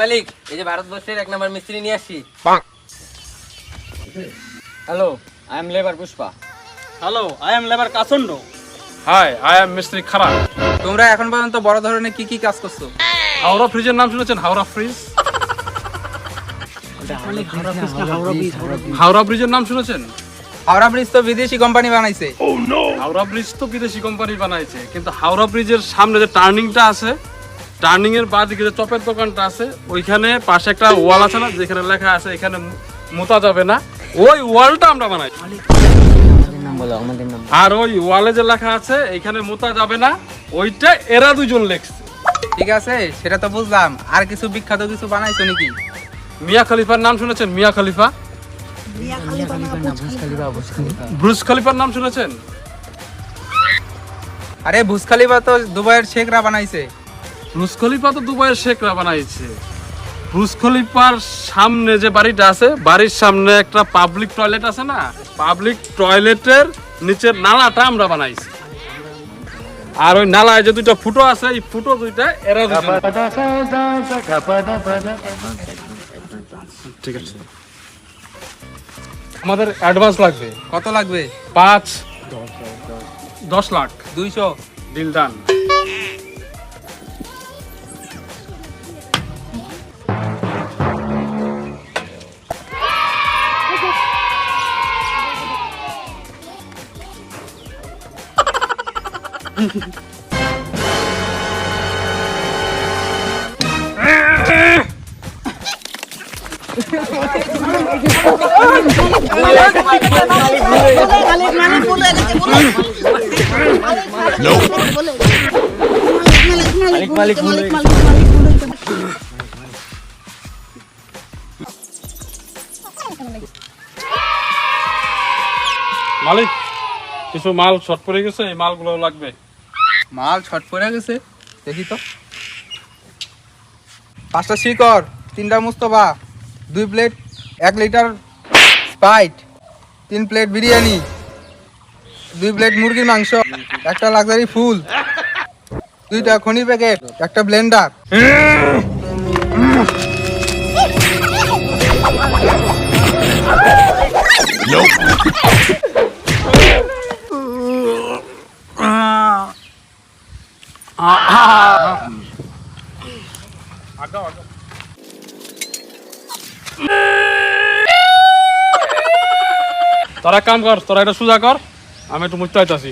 মালিক এই যে ভারতবর্ষের 1 নম্বর মিস্ত্রি নিয়ে আসছি। Hello, I am labour Pushpa. Hello, I am labour কাসন্ড। হাই, আই এম মিস্ত্রি খারাপ। তোমরা এখন পর্যন্ত বড় ধরনের কি কি কাজ করছো? হাওড়া ফ্রিজের নাম শুনেছেন? হাওড়া ফ্রিজ, হাওড়া ব্রিজের নাম শুনেছেন? হাওড়া ব্রিজ তো বিদেশি কোম্পানি বানাইছে। হাওড়া ব্রিজ তো বিদেশি কোম্পানি বানাইছে, কিন্তু হাওড়া ব্রিজের সামনে যে টার্নিংটা আছে, টার্নিং এর বাদিকে যে চপের দোকানটা আছে, ওইখানে পাশে একটা ওয়াল আছে না, যেখানে লেখা আছে এখানে মুতা যাবে না, ওই ওয়ালটা আমরা বানাই। আর ওই ওয়ালে যে লেখা আছে এখানে মুতা যাবে না, ওইটা এরা দুজন লেখছে। ঠিক আছে, সেটা তো বুঝলাম। আর কিছু বিখ্যাত কিছু বানাইছো নাকি? মিয়া খলিফার নাম শুনেছেন? মিয়া খলিফা, ব্রুজ খলিফার নাম শুনেছেন? আরে বুর্জ খলিফা তো দুবাইয়ের শেখরা বানাইছে। ব্রুজ খলিফা তো দুবাইয়ের শেখরা বানাইছে। ব্রুজ খলিফার সামনে যে বাড়িটা আছে, বাড়ির সামনে একটা পাবলিক টয়লেট আছে না, পাবলিক টয়লেটের নিচের নালাটা আমরা বানাইছি। আর ওই নালায় যে দুইটা ফুটো আছে, এই ফুটো দুইটা এরা দুজন। ঠিক আছে, আমাদের অ্যাডভান্স লাগবে। কত লাগবে? 5-10 লাখ। 200। Deal done. মালিক, কিছু মাল শর্ট পড়ে গেছে, এই মালগুলো লাগবে। মাল ছট পড়ে গেছে, দেখি তো। 5টা শিকড়, 3টা Mustafa, 2 plate 1 litre Sprite, 3 plate biryani, 2 plate মুরগির মাংস, একটা লাক্সারি ফুল, 2টা খনি প্যাকেট, একটা ব্লেন্ডার। তোরা কাম কর, তোরা এটা সোজা কর, আমি একটু মুছতে আইতাছি।